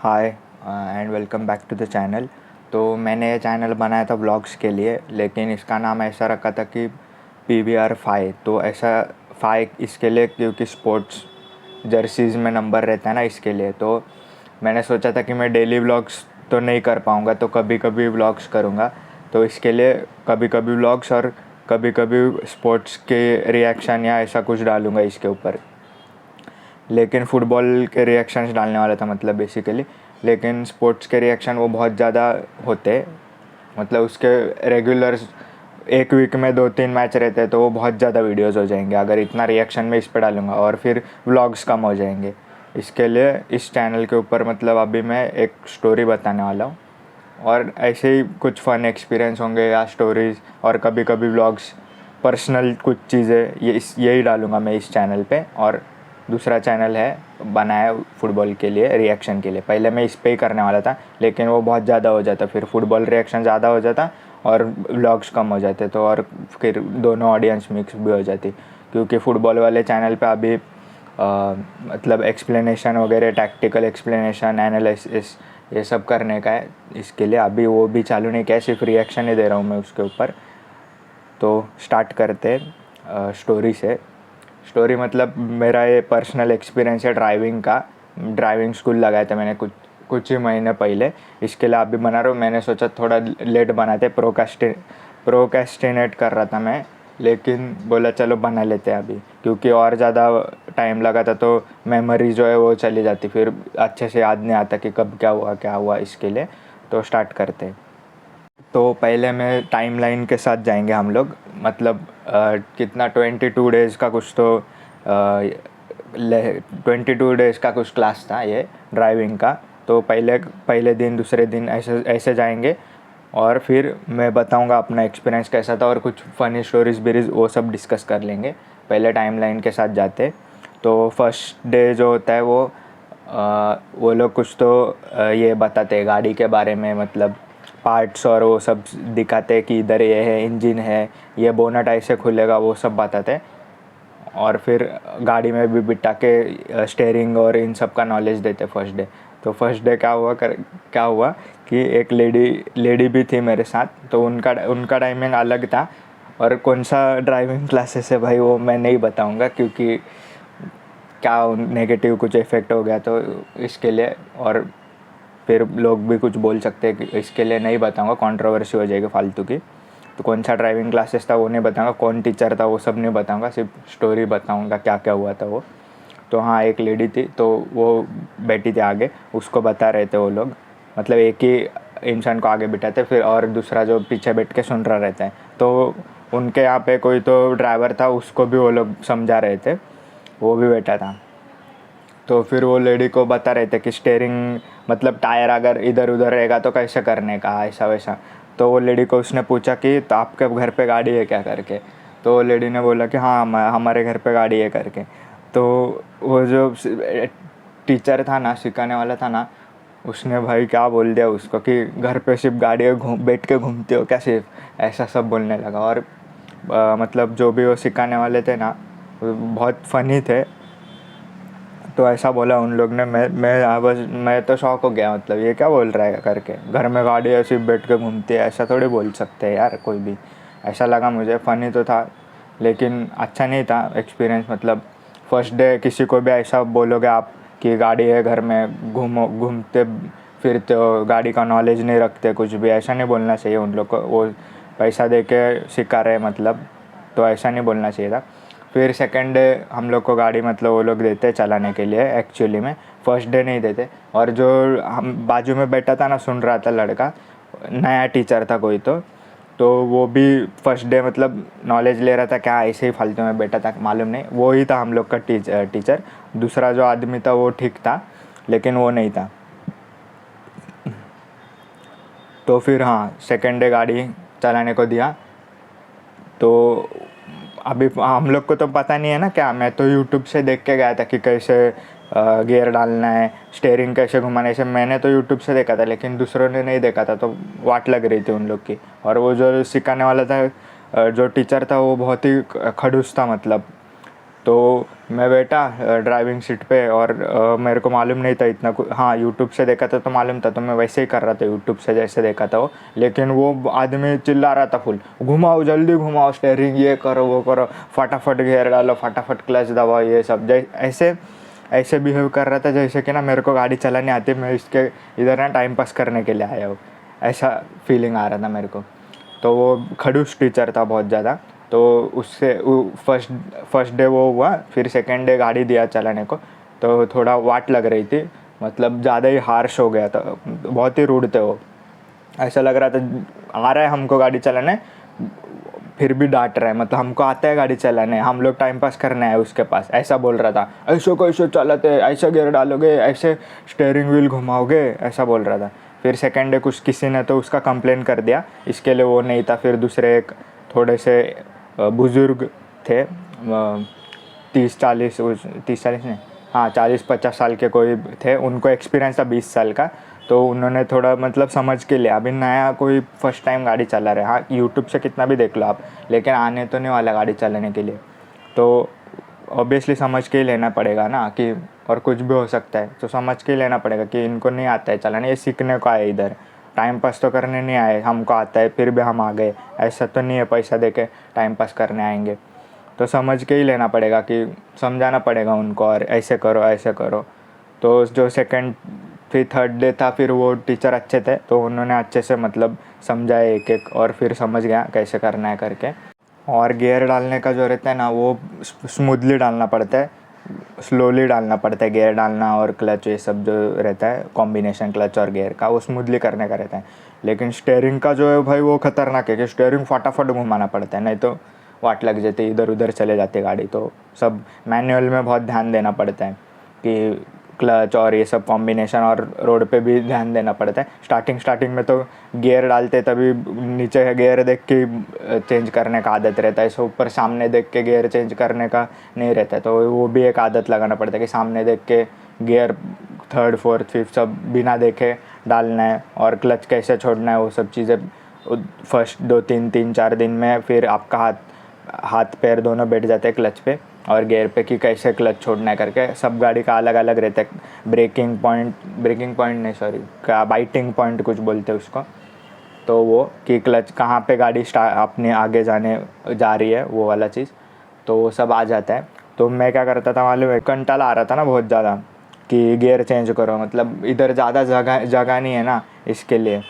Hi and welcome back to the channel. तो मैंने ये चैनल बनाया था व्लॉग्स के लिए, लेकिन इसका नाम ऐसा रखा था कि PBR5। तो ऐसा 5 इसके लिए क्योंकि स्पोर्ट्स जर्सीज़ में नंबर रहता है ना, इसके लिए। तो मैंने सोचा था कि मैं डेली व्लॉग्स तो नहीं कर पाऊँगा, तो कभी कभी व्लॉग्स करूँगा। तो इसके लिए कभी कभी व्लॉग्स और कभी कभी स्पोर्ट्स के रिएक्शन या ऐसा कुछ डालूँगा इसके ऊपर। लेकिन फ़ुटबॉल के रिएक्शंस डालने वाला था, मतलब बेसिकली। लेकिन स्पोर्ट्स के रिएक्शन वो बहुत ज़्यादा होते, मतलब उसके रेगुलर एक वीक में 2-3 मैच रहते हैं, तो वो बहुत ज़्यादा वीडियोस हो जाएंगे अगर इतना रिएक्शन में इस पे डालूँगा, और फिर व्लॉग्स कम हो जाएंगे। इसके लिए इस चैनल के ऊपर मतलब अभी मैं एक स्टोरी बताने वाला हूँ, और ऐसे ही कुछ फ़न एक्सपीरियंस होंगे या स्टोरीज़, और कभी कभी व्लॉग्स, पर्सनल कुछ चीज़ें, यही डालूँगा मैं इस चैनल पे। और दूसरा चैनल है बनाया फुटबॉल के लिए, रिएक्शन के लिए। पहले मैं इस पे ही करने वाला था, लेकिन वो बहुत ज़्यादा हो जाता, फिर फुटबॉल रिएक्शन ज़्यादा हो जाता और व्लॉग्स कम हो जाते, तो और फिर दोनों ऑडियंस मिक्स भी हो जाती। क्योंकि फ़ुटबॉल वाले चैनल पे अभी मतलब एक्सप्लेनेशन वगैरह, टैक्टिकल एक्सप्लेनेशन, एनालिसिस, ये सब करने का है। इसके लिए अभी वो भी चालू नहीं किया, सिर्फ रिएक्शन ही दे रहा हूँ मैं उसके ऊपर। तो स्टार्ट करते स्टोरी से। स्टोरी मतलब मेरा ये पर्सनल एक्सपीरियंस है ड्राइविंग का। ड्राइविंग स्कूल लगाया था मैंने कुछ ही महीने पहले। इसके लिए अभी बना रहा हूँ। मैंने सोचा थोड़ा लेट बनाते, प्रोक्रेस्टिनेट कर रहा था मैं, लेकिन बोला चलो बना लेते हैं अभी, क्योंकि और ज़्यादा टाइम लगा था तो मेमोरी जो है वो चली जाती, फिर अच्छे से याद नहीं आता कि कब क्या हुआ। इसके लिए तो स्टार्ट करते हैं। तो पहले मैं टाइमलाइन के साथ जाएंगे हम लोग, मतलब कितना 22 डेज़ का कुछ, तो 22 डेज़ का कुछ क्लास था ये ड्राइविंग का। तो पहले दिन, दूसरे दिन ऐसे ऐसे जाएंगे, और फिर मैं बताऊंगा अपना एक्सपीरियंस कैसा था, और कुछ फ़नी स्टोरीज बीरीज वो सब डिस्कस कर लेंगे। पहले टाइमलाइन के साथ जाते। तो फर्स्ट डे जो होता है वो लोग कुछ तो ये बताते हैं गाड़ी के बारे में, मतलब पार्ट्स और वो सब दिखाते हैं कि इधर ये है, इंजन है, ये बोनट ऐसे खुलेगा, वो सब बताते हैं। और फिर गाड़ी में भी बिठा के स्टेयरिंग और इन सब का नॉलेज देते फर्स्ट डे। तो फर्स्ट डे क्या हुआ कि एक लेडी भी थी मेरे साथ, तो उनका टाइमिंग अलग था। और कौन सा ड्राइविंग क्लासेस है भाई, वो मैं नहीं बताऊंगा, क्योंकि क्या नेगेटिव कुछ इफ़ेक्ट हो गया तो इसके लिए, और फिर लोग भी कुछ बोल सकते हैं कि इसके लिए नहीं बताऊंगा, कंट्रोवर्सी हो जाएगी फालतू की। तो कौन सा ड्राइविंग क्लासेस था वो नहीं बताऊंगा, कौन टीचर था वो सब नहीं बताऊंगा, सिर्फ स्टोरी बताऊंगा क्या क्या हुआ था वो। तो हाँ, एक लेडी थी, तो वो बैठी थी आगे, उसको बता रहे थे वो लोग, मतलब एक ही इंसान को आगे बिठाते फिर, और दूसरा जो पीछे बैठ के सुन रहा रहता है। तो उनके यहाँ पे कोई तो ड्राइवर था, उसको भी वो लोग समझा रहे थे, वो भी बैठा था। तो फिर वो लेडी को बता रहे थे कि स्टेयरिंग, मतलब टायर अगर इधर उधर रहेगा तो कैसे करने का, ऐसा वैसा। तो वो लेडी को उसने पूछा कि तो आपके घर पे गाड़ी है क्या करके। तो वो लेडी ने बोला कि हाँ, हमारे घर पे गाड़ी है करके। तो वो जो टीचर था ना, सिखाने वाला था ना, उसने भाई क्या बोल दिया उसको कि घर पे सिर्फ गाड़ी बैठ के घूमते हो क्या सिर्फ, ऐसा सब बोलने लगा। और मतलब जो भी वो सिखाने वाले थे ना, वो बहुत फ़नी थे। तो ऐसा बोला उन लोग ने, मैं तो शॉक हो गया, मतलब ये क्या बोल रहा है करके, घर में गाड़ी ऐसे बैठ के घूमती है, ऐसा थोड़ी बोल सकते हैं यार कोई भी। ऐसा लगा मुझे, फ़नी तो था लेकिन अच्छा नहीं था एक्सपीरियंस। मतलब फर्स्ट डे किसी को भी ऐसा बोलोगे आप कि गाड़ी है घर में, घूमते फिरते हो, गाड़ी का नॉलेज नहीं रखते, कुछ भी ऐसा नहीं बोलना चाहिए उन लोग को। वो पैसा दे के सिखा रहे मतलब, तो ऐसा नहीं बोलना चाहिए था। फिर सेकंड डे हम लोग को गाड़ी मतलब वो लोग देते चलाने के लिए, एक्चुअली में फर्स्ट डे नहीं देते। और जो हम बाजू में बैठा था ना, सुन रहा था लड़का, नया टीचर था कोई तो वो भी फर्स्ट डे मतलब नॉलेज ले रहा था, क्या ऐसे ही फालतू में बैठा था मालूम नहीं, वो ही था हम लोग का टीचर। दूसरा जो आदमी था वो ठीक था, लेकिन वो नहीं था। तो फिर हाँ, सेकंड डे गाड़ी चलाने को दिया। तो अभी हम लोग को तो पता नहीं है ना क्या, मैं तो यूट्यूब से देख के गया था कि कैसे गियर डालना है, स्टेयरिंग कैसे घुमाना है, इसे मैंने तो यूट्यूब से देखा था, लेकिन दूसरों ने नहीं देखा था, तो वाट लग रही थी उन लोग की। और वो जो सिखाने वाला था, जो टीचर था, वो बहुत ही खड़ूस था, मतलब तो मैं बैठा ड्राइविंग सीट पे और मेरे को मालूम नहीं था इतना कुछ। हाँ, यूट्यूब से देखा था तो मालूम था, तो मैं वैसे ही कर रहा था यूट्यूब से जैसे देखा था वो। लेकिन वो आदमी चिल्ला रहा था फुल, घुमाओ जल्दी घुमाओ स्टेयरिंग, ये करो वो करो, फटाफट गियर डालो, फटाफट क्लच दबाओ, ये सब ऐसे ऐसे बिहेव कर रहा था जैसे कि ना मेरे को गाड़ी चलानी आती है, मैं इसके इधर ना टाइम पास करने के लिए आया हूँ, ऐसा फीलिंग आ रहा था मेरे को। तो वो खड़ूस टीचर था बहुत ज़्यादा। तो उससे फर्स्ट डे वो हुआ, फिर सेकेंड डे गाड़ी दिया चलाने को, तो थोड़ा वाट लग रही थी, मतलब ज़्यादा ही हार्श हो गया था, बहुत ही रूड थे वो। ऐसा लग रहा था आ रहा है हमको गाड़ी चलाने, फिर भी डांट रहा है, मतलब हमको आता है गाड़ी चलाने, हम लोग टाइम पास करने आए उसके पास, ऐसा बोल रहा था। ऐसे कैसे चलाते, ऐसे गियर डालोगे, ऐसे स्टेयरिंग व्हील घुमाओगे, ऐसा बोल रहा था। फिर सेकेंड डे कुछ किसी ने तो उसका कंप्लेन कर दिया, इसके लिए वो नहीं था। फिर दूसरे एक थोड़े से बुज़ुर्ग थे, 30-40 नहीं, हाँ 40-50 साल के कोई थे, उनको एक्सपीरियंस था 20 साल का। तो उन्होंने थोड़ा मतलब समझ के लिया, अभी नया कोई फर्स्ट टाइम गाड़ी चला रहे, हाँ यूट्यूब से कितना भी देख लो आप, लेकिन आने तो नहीं वाला गाड़ी चलाने के लिए, तो ऑब्वियसली समझ के ही लेना पड़ेगा ना, कि और कुछ भी हो सकता है, तो समझ के ही लेना पड़ेगा कि इनको नहीं आता है चलाने, ये सीखने को आए इधर, टाइम पास तो करने नहीं आए, हमको आता है फिर भी हम आ गए, ऐसा तो नहीं है पैसा दे के टाइम पास करने आएंगे। तो समझ के ही लेना पड़ेगा, कि समझाना पड़ेगा उनको, और ऐसे करो ऐसे करो। तो जो सेकंड फिर थर्ड डे था, फिर वो टीचर अच्छे थे, तो उन्होंने अच्छे से मतलब समझाया एक एक, और फिर समझ गया कैसे करना है करके। और गियर डालने का जो रहता है ना, वो स्मूथली डालना पड़ता है, स्लोली डालना पड़ता है गियर डालना, और क्लच ये सब जो रहता है कॉम्बिनेशन क्लच और गियर का, वो स्मूथली करने का रहता है। लेकिन स्टेयरिंग का जो है भाई, वो ख़तरनाक है, कि स्टेयरिंग फटाफट घुमाना पड़ता है, नहीं तो वाट लग जाती, इधर उधर चले जाती गाड़ी। तो सब मैनुअल में बहुत ध्यान देना पड़ता है, कि क्लच और ये सब कॉम्बिनेशन, और रोड पे भी ध्यान देना पड़ता है। स्टार्टिंग में तो गियर डालते तभी नीचे गियर देख के चेंज करने का आदत रहता है, सो ऊपर सामने देख के गियर चेंज करने का नहीं रहता है, तो वो भी एक आदत लगाना पड़ता है कि सामने देख के गियर थर्ड फोर्थ फिफ्थ सब बिना देखे डालना है, और क्लच कैसे छोड़ना है वो सब चीज़ें फर्स्ट 2-3 दिन में फिर आपका हाथ पैर दोनों बैठ जाते हैं क्लच पे और गियर पे, कि कैसे क्लच छोड़ना है करके। सब गाड़ी का अलग अलग रहता है, ब्रेकिंग पॉइंट नहीं सॉरी, क्या बाइटिंग पॉइंट कुछ बोलते हैं उसको, तो वो कि क्लच कहाँ पे गाड़ी अपने आगे जा रही है, वो वाला चीज़, तो वो सब आ जाता है। तो मैं क्या करता था मालूम है, कंटाला आ रहा था ना बहुत ज़्यादा कि गियर चेंज करो, मतलब इधर ज़्यादा जगह नहीं है ना, इसके लिए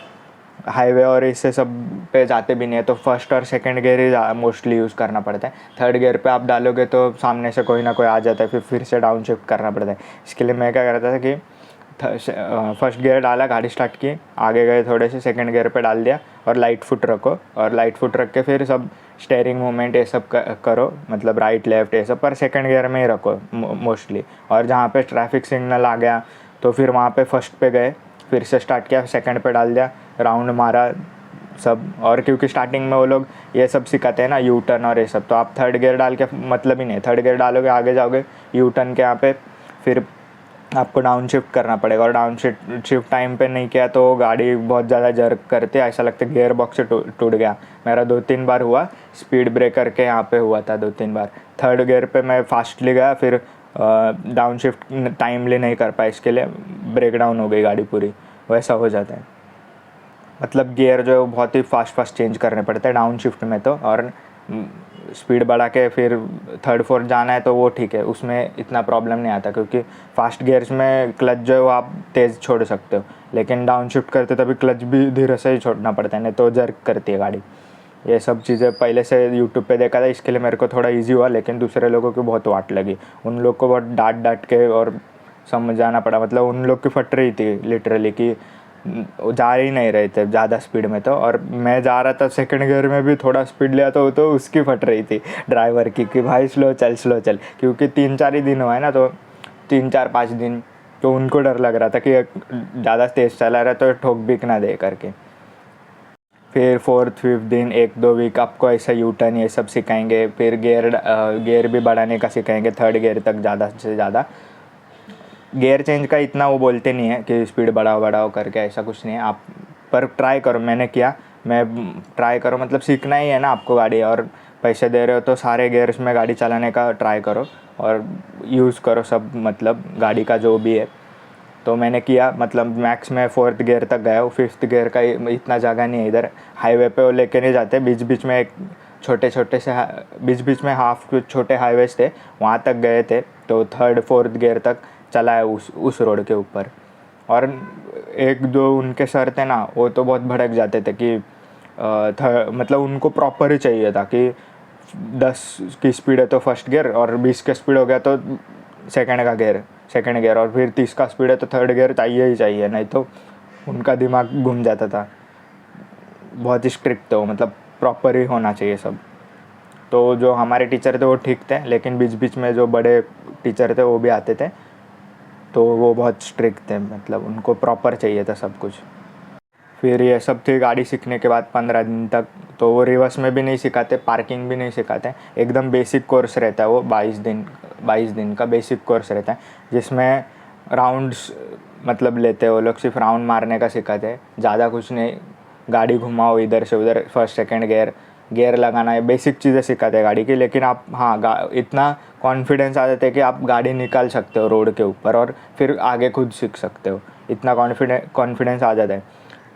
हाईवे और इससे सब पे जाते भी नहीं है, तो फर्स्ट और सेकंड गियर ही मोस्टली यूज़ करना पड़ता है। थर्ड गियर पे आप डालोगे तो सामने से कोई ना कोई आ जाता है, फिर से डाउन शिफ्ट करना पड़ता है। इसके लिए मैं क्या करता था कि फर्स्ट गियर डाला, गाड़ी स्टार्ट की, आगे गए थोड़े से, सेकंड गियर पे डाल दिया, और लाइट फुट रखो, और लाइट फुट रख के फिर सब स्टेयरिंग मूवमेंट ये सब करो, मतलब राइट लेफ्ट ये सब, पर सेकंड गियर में ही रखो मोस्टली। और जहाँ पे ट्रैफिक सिग्नल आ गया तो फिर वहाँ पे फर्स्ट पे गए, फिर से स्टार्ट किया, सेकंड पे डाल दिया, राउंड मारा सब। और क्योंकि स्टार्टिंग में वो लोग ये सब सिखाते हैं ना, यू टर्न और ये सब, तो आप थर्ड गियर डाल के मतलब ही नहीं, थर्ड गियर डालोगे आगे जाओगे, यू टर्न के यहाँ पे फिर आपको डाउन शिफ्ट करना पड़ेगा, और डाउन शिफ्ट टाइम पे नहीं किया तो गाड़ी बहुत ज़्यादा जर्क करती है, ऐसा लगता है गियर बॉक्स से टूट गया। मेरा 2-3 बार हुआ, स्पीड ब्रेकर के यहाँ पे हुआ था 2-3 बार। थर्ड गियर पे मैं फास्टली गया, फिर डाउन शिफ्ट टाइमली नहीं कर पाया, इसके लिए ब्रेक डाउन हो गई गाड़ी पूरी, वैसा हो जाता है। मतलब गियर जो है वो बहुत ही फास्ट चेंज करने पड़ते हैं डाउन शिफ्ट में तो, और स्पीड बढ़ा के फिर थर्ड फोर्थ जाना है तो वो ठीक है, उसमें इतना प्रॉब्लम नहीं आता, क्योंकि फास्ट गियर्स में क्लच जो है वो आप तेज़ छोड़ सकते हो, लेकिन डाउन शिफ्ट करते तभी क्लच भी धीरे से ही छोड़ना पड़ता है, नहीं तो जर्क करती है गाड़ी। ये सब चीज़ें पहले से यूट्यूब पे देखा था, इसके लिए मेरे को थोड़ा इजी हुआ, लेकिन दूसरे लोगों को बहुत वाट लगी, उन लोग को बहुत डांट के और समझाना पड़ा, मतलब उन लोग की फट रही थी लिटरली, कि जा ही नहीं रहे थे ज़्यादा स्पीड में तो, और मैं जा रहा था सेकंड गियर में भी थोड़ा स्पीड लिया तो उसकी फट रही थी ड्राइवर की, कि भाई स्लो चल, क्योंकि 3-4 ही दिन हुआ है ना, तो 3-4-5 दिन, तो उनको डर लग रहा था कि ज़्यादा तेज़ चला रहा है तो ठोक बिक ना दे करके। फिर 4th-5th दिन 1-2 वीक आपको ऐसा यू टर्न ये सब सिखाएंगे, फिर गियर भी बढ़ाने का सिखाएंगे, थर्ड गियर तक ज़्यादा से ज़्यादा। गियर चेंज का इतना वो बोलते नहीं है कि स्पीड बढ़ाओ करके, ऐसा कुछ नहीं है, आप पर ट्राई करो, मैंने किया, मैं ट्राई करो, मतलब सीखना ही है ना आपको गाड़ी, और पैसे दे रहे हो तो सारे गियर्स में गाड़ी चलाने का ट्राई करो और यूज़ करो सब, मतलब गाड़ी का जो भी है। तो मैंने किया, मतलब मैक्स में 4th गियर तक गया हूँ। 5th गियर का इतना जगह नहीं है इधर, हाईवे पे वो लेके नहीं जाते, बीच बीच में एक छोटे छोटे से बीच बीच में हाफ छोटे हाईवेज थे, वहाँ तक गए थे। तो 3rd 4th गियर तक चला है उस रोड के ऊपर। और एक दो उनके सर थे ना, वो तो बहुत भड़क जाते थे कि मतलब उनको प्रॉपर ही चाहिए था कि 10 की स्पीड है तो फर्स्ट गियर, और 20 का स्पीड हो गया तो सेकंड गियर, और फिर 30 का स्पीड है तो थर्ड गियर चाहिए ही चाहिए, नहीं तो उनका दिमाग घूम जाता था। बहुत ही स्ट्रिक्ट थे वो, मतलब प्रॉपर ही होना चाहिए सब। तो जो हमारे टीचर थे वो ठीक थे, लेकिन बीच बीच में जो बड़े टीचर थे वो भी आते थे, तो वो बहुत स्ट्रिक्ट थे, मतलब उनको प्रॉपर चाहिए था सब कुछ। फिर ये सब थी गाड़ी सीखने के बाद 15 दिन तक। तो वो रिवर्स में भी नहीं सिखाते, पार्किंग भी नहीं सिखाते, एकदम बेसिक कोर्स रहता है वो। 22 दिन का बेसिक कोर्स रहता है, जिसमें राउंड्स मतलब लेते हैं वो लोग, सिर्फ राउंड मारने का सिखाते हैं, ज़्यादा कुछ नहीं। गाड़ी घुमाओ इधर से उधर, फर्स्ट सेकंड गियर लगाना है, बेसिक चीज़ें सिखाते हैं गाड़ी की। लेकिन आप इतना कॉन्फिडेंस आ जाता है कि आप गाड़ी निकाल सकते हो रोड के ऊपर और फिर आगे खुद सीख सकते हो, इतना कॉन्फिडेंस आ जाता है।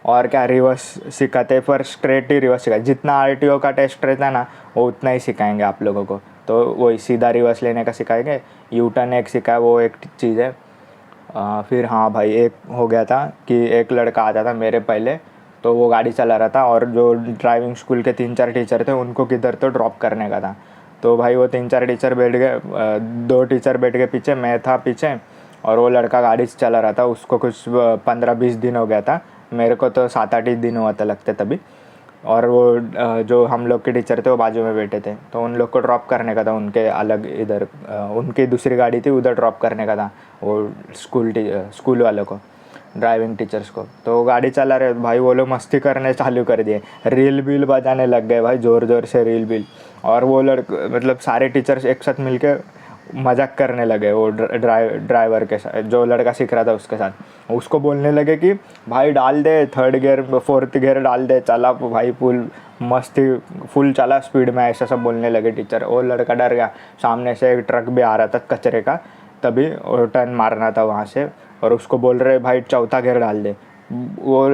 और क्या रिवर्स सिखाते हैं, पर स्ट्रेट ही रिवर्स सिखाते, जितना आरटीओ का टेस्ट रहता है ना वो उतना ही सिखाएंगे आप लोगों को। तो वही सीधा रिवर्स लेने का सिखाएंगे, यू टर्न एक सिखाया, वो एक चीज़ है। फिर हाँ भाई, एक हो गया था कि एक लड़का आता था मेरे पहले, तो वो गाड़ी चला रहा था, और जो ड्राइविंग स्कूल के 3-4 टीचर थे उनको किधर तो ड्रॉप करने का था। तो भाई वो 3-4 टीचर बैठ गए, 2 टीचर बैठ गए पीछे, मैं था पीछे, और वो लड़का गाड़ी चला रहा था। उसको कुछ 15-20 दिन हो गया था, मेरे को तो 7-8 ही दिन हुआ था लगते तभी। और वो जो हम लोग के टीचर थे वो बाजू में बैठे थे, तो उन लोग को ड्रॉप करने का था, उनके अलग इधर उनकी दूसरी गाड़ी थी, उधर ड्रॉप करने का था वो स्कूल वालों को, ड्राइविंग टीचर्स को। तो गाड़ी चला रहे भाई, वो लोग मस्ती करने चालू कर दिए, रील बील बजाने लग गए भाई, ज़ोर ज़ोर से रील बील। और वो मतलब सारे टीचर्स एक साथ मिलके मजाक करने लगे वो ड्राइवर के साथ, जो लड़का सीख रहा था उसके साथ। उसको बोलने लगे कि भाई डाल दे 3rd गियर 4th गियर डाल दे, चला भाई फुल चला स्पीड में, ऐसा सब बोलने लगे टीचर। वो लड़का डर गया, सामने से एक ट्रक भी आ रहा था कचरे का, तभी टर्न मारना था वहाँ से, और उसको बोल रहे भाई 4था गियर डाल दे। वो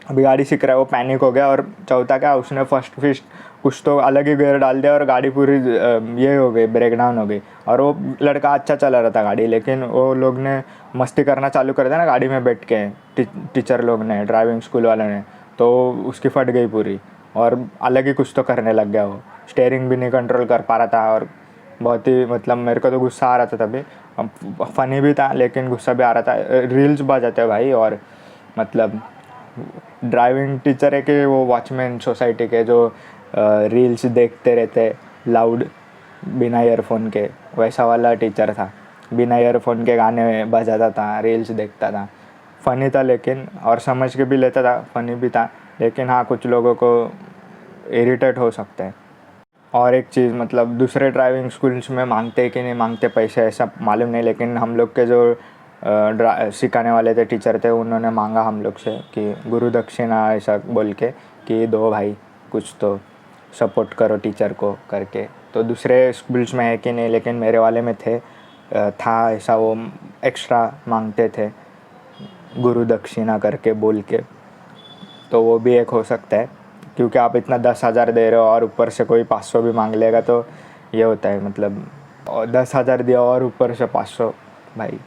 अभी गाड़ी सीख रहा है, वो पैनिक हो गया, और चौथा क्या, उसने फर्स्ट कुछ तो अलग ही गियर डाल दिया, और गाड़ी पूरी ये हो गई, ब्रेक डाउन हो गई। और वो लड़का अच्छा चला रहा था गाड़ी, लेकिन वो लोग ने मस्ती करना चालू कर दिया ना गाड़ी में बैठ के, टीचर लोग ने, ड्राइविंग स्कूल वाले ने, तो उसकी फट गई पूरी, और अलग ही कुछ तो करने लग गया वो, स्टेयरिंग भी नहीं कंट्रोल कर पा रहा था। और बहुत ही मतलब मेरे को तो गुस्सा आ रहा था तभी, फ़नी भी था लेकिन गुस्सा भी आ रहा था। रील्स बजाते हैं भाई, और मतलब ड्राइविंग टीचर है कि वो वॉचमैन सोसाइटी के, जो रील्स देखते रहते लाउड बिना ईयरफोन के, वैसा वाला टीचर था। बिना ईयरफोन के गाने बजाता था, रील्स देखता था। फ़नी था लेकिन, और समझ के भी लेता था, फ़नी भी था। लेकिन हाँ, कुछ लोगों को इरिटेट हो सकता है। और एक चीज़, मतलब दूसरे ड्राइविंग स्कूल्स में मांगते कि नहीं मांगते पैसे ऐसा मालूम नहीं, लेकिन हम लोग के जो सिखाने वाले थे टीचर थे, उन्होंने मांगा हम लोग से कि गुरु दक्षिणा ऐसा बोल के कि दो भाई, कुछ तो सपोर्ट करो टीचर को करके। तो दूसरे स्कूल्स में है कि नहीं, लेकिन मेरे वाले में था ऐसा, वो एक्स्ट्रा मांगते थे गुरु दक्षिणा करके बोल के। तो वो भी एक हो सकता है, क्योंकि आप इतना 10,000 दे रहे हो और ऊपर से कोई 500 भी मांग लेगा, तो ये होता है मतलब, और 10,000 दिया और ऊपर से 500, भाई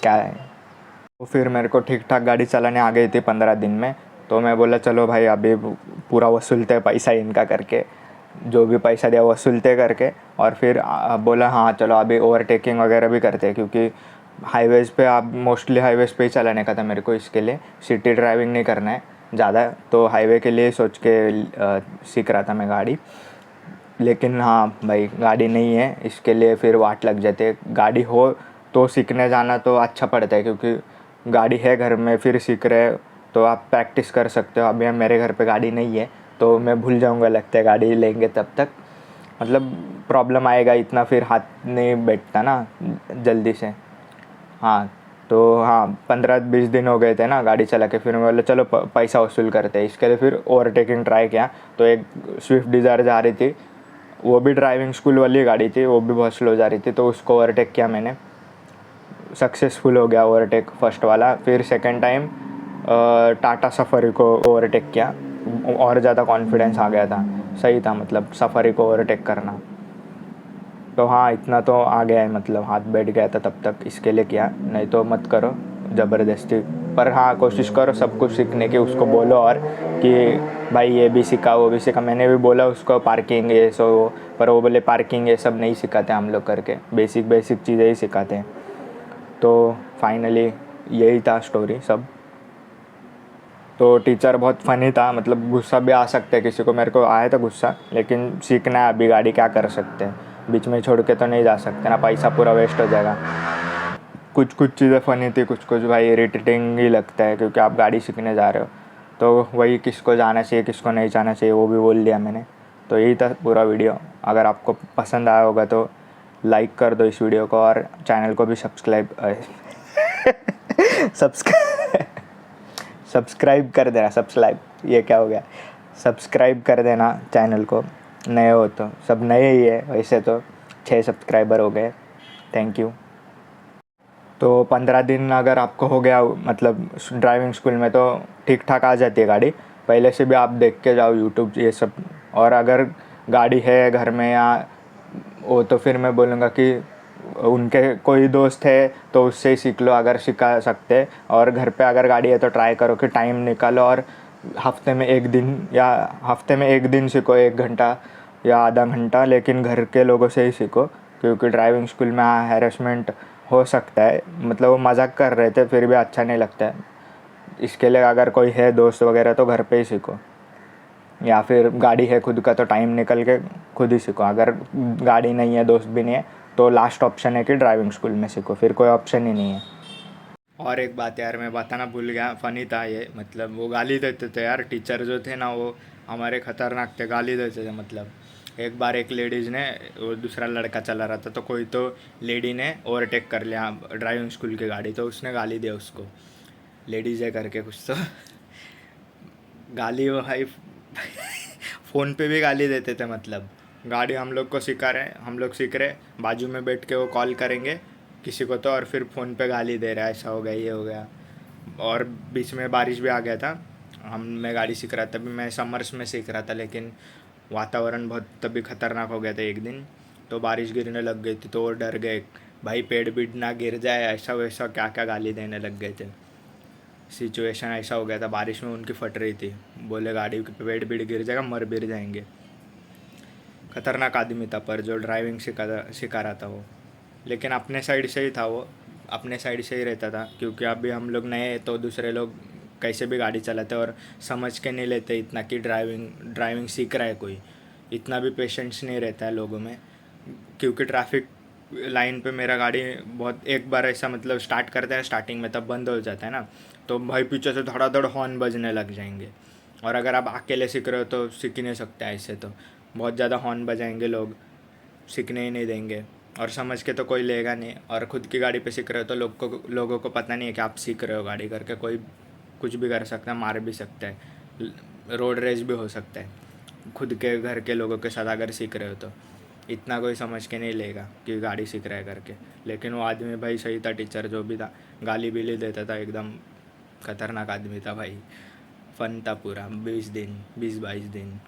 क्या है। तो फिर मेरे को ठीक ठाक गाड़ी चलाने आ गई थी 15 दिन में। तो मैं बोला चलो भाई, अभी पूरा वसूलते पैसा इनका करके, जो भी पैसा दिया वसूलते करके। और फिर बोला हाँ चलो अभी ओवरटेकिंग वगैरह भी करते हैं, क्योंकि हाईवेज़ पे आप मोस्टली हाईवेज़ पे ही चलाने का था मेरे को, इसके लिए सिटी ड्राइविंग नहीं करना है ज़्यादा, तो हाईवे के लिए सोच के सीख रहा था मैं गाड़ी। लेकिन हाँ भाई, गाड़ी नहीं है, इसके लिए फिर वाट लग जाती है। गाड़ी हो तो सीखने जाना तो अच्छा पड़ता है, क्योंकि गाड़ी है घर में, फिर सीख रहे तो आप प्रैक्टिस कर सकते हो। अभी मेरे घर पे गाड़ी नहीं है, तो मैं भूल जाऊंगा लगता है, गाड़ी लेंगे तब तक मतलब प्रॉब्लम आएगा, इतना फिर हाथ नहीं बैठता ना जल्दी से। हाँ, तो हाँ 15-20 दिन हो गए थे ना गाड़ी चला के, फिर मैं बोला चलो पैसा वसूल करते हैं। इसके लिए फिर ओवरटेकिंग ट्राई किया। तो एक स्विफ्ट डिज़ायर जा रही थी, वो भी ड्राइविंग स्कूल वाली गाड़ी थी, वो भी बहुत स्लो जा रही थी, तो उसको ओवरटेक किया मैंने। सक्सेसफुल हो गया ओवरटेक फर्स्ट वाला। फिर सेकंड टाइम टाटा सफारी को ओवरटेक किया, और ज़्यादा कॉन्फिडेंस आ गया था। सही था मतलब सफारी को ओवरटेक करना। तो हाँ इतना तो आ गया है, मतलब हाथ बैठ गया था तब तक, इसके लिए किया। नहीं तो मत करो ज़बरदस्ती। पर हाँ कोशिश करो सब कुछ सीखने की, उसको बोलो और कि भाई ये भी सीखा वो भी सीखा। मैंने भी बोला उसको पार्किंग ये सो, पर वो बोले पार्किंग ये सब नहीं सिखाते हम लोग करके, बेसिक बेसिक चीज़ें ही सिखाते हैं। तो फाइनली यही था स्टोरी सब। तो टीचर बहुत फ़नी था, मतलब गुस्सा भी आ सकता है किसी को, मेरे को आया था गुस्सा, लेकिन सीखना है अभी गाड़ी, क्या कर सकते हैं, बीच में छोड़ के तो नहीं जा सकते ना, पैसा पूरा वेस्ट हो जाएगा। कुछ कुछ चीज़ें फ़नी थी, कुछ कुछ भाई इरिटेटिंग ही लगता है, क्योंकि आप गाड़ी सीखने जा रहे हो। तो वही किसको जाना चाहिए किसको नहीं जाना चाहिए वो भी बोल दिया मैंने। तो यही था पूरा वीडियो। अगर आपको पसंद आया होगा तो लाइक कर दो इस वीडियो को, और चैनल को भी सब्सक्राइब सब्सक्राइब सब्सक्राइब कर देना। सब्सक्राइब, ये क्या हो गया, सब्सक्राइब कर देना चैनल को, नए हो तो। सब नए ही है वैसे तो, 6 सब्सक्राइबर हो गए। Thank you. तो 15 दिन अगर आपको हो गया मतलब ड्राइविंग स्कूल में, तो ठीक ठाक आ जाती है गाड़ी। पहले से भी आप देख के जाओ यूट्यूब ये सब। और अगर गाड़ी है घर में या वो, तो फिर मैं बोलूँगा कि उनके कोई दोस्त है तो उससे ही सीख लो अगर सिखा सकते। और घर पे अगर गाड़ी है तो ट्राई करो कि टाइम निकालो, और हफ्ते में 1 दिन या हफ्ते में 1 दिन सीखो, 1 घंटा या आधा घंटा, लेकिन घर के लोगों से ही सीखो। क्योंकि ड्राइविंग स्कूल में हैरेसमेंट हो सकता है, मतलब वो मजाक कर रहे थे फिर भी अच्छा नहीं लगता है। इसके लिए अगर कोई है दोस्त वगैरह तो घर पे ही सीखो, या फिर गाड़ी है खुद का तो टाइम निकल के खुद ही सीखो। अगर गाड़ी नहीं है दोस्त भी नहीं है तो लास्ट ऑप्शन है कि ड्राइविंग स्कूल में सीखो, फिर कोई ऑप्शन ही नहीं है। और एक बात यार मैं बताना भूल गया, फ़नी था ये, मतलब वो गाली देते थे यार, टीचर जो थे ना वो हमारे ख़तरनाक थे, गाली देते थे। मतलब एक बार एक लेडीज़ ने, वो दूसरा लड़का चला रहा था तो कोई तो लेडी ने ओवरटेक कर लिया ड्राइविंग स्कूल की गाड़ी, तो उसने गाली दिया उसको, लेडीज़ है करके कुछ तो गाली वो भाई फ़ोन पे भी गाली देते थे। मतलब गाड़ी हम लोग को सिखा रहे हैं, हम लोग सीख रहे, बाजू में बैठ के वो कॉल करेंगे किसी को तो, और फिर फ़ोन पे गाली दे रहा है, ऐसा हो गया ये हो गया। और बीच में बारिश भी आ गया था, मैं गाड़ी सीख रहा था, तभी मैं समर्स में सीख रहा था, लेकिन वातावरण बहुत तभी ख़तरनाक हो गया था एक दिन। तो बारिश गिरने लग गई थी तो वो डर गए, भाई पेड़ बीड़ ना गिर जाए, ऐसा वैसा क्या क्या गाली देने लग गए थे। सिचुएशन ऐसा हो गया था, बारिश में उनकी फट रही थी, बोले गाड़ी के पेड़ बीड़ गिर जाएगा, मर बिर जाएंगे। खतरनाक आदमी था, पर जो ड्राइविंग सिखा रहा था वो, लेकिन अपने साइड से ही था वो, अपने साइड से ही रहता था। क्योंकि अभी हम लोग नए तो दूसरे लोग कैसे भी गाड़ी चलाते और समझ के नहीं लेते इतना कि ड्राइविंग ड्राइविंग सीख रहा है कोई, इतना भी पेशेंस नहीं रहता है लोगों में। क्योंकि ट्रैफिक लाइन पे मेरा गाड़ी बहुत, एक बार ऐसा मतलब स्टार्ट करते हैं स्टार्टिंग में, तब बंद हो जाता है ना, तो भाई पीछे से धड़ाधड़ हॉर्न बजने लग जाएंगे। और अगर आप अकेले सीख रहे हो तो सीख ही नहीं सकते ऐसे, तो बहुत ज़्यादा हॉर्न बजाएंगे लोग, सीखने ही नहीं देंगे, और समझ के तो कोई लेगा नहीं। और ख़ुद की गाड़ी पे सीख रहे हो तो लोगों को पता नहीं है कि आप सीख रहे हो गाड़ी करके, कोई कुछ भी कर सकता है, मार भी सकता है, रोड रेज भी हो सकता है खुद के घर के लोगों के साथ अगर सीख रहे हो तो। इतना कोई समझ के नहीं लेगा कि गाड़ी सीख रहा है करके। लेकिन वो आदमी भाई सही था, टीचर जो भी था गाली बिली देता था, एकदम खतरनाक आदमी था भाई। फन था पूरा 20 दिन 20-22 दिन।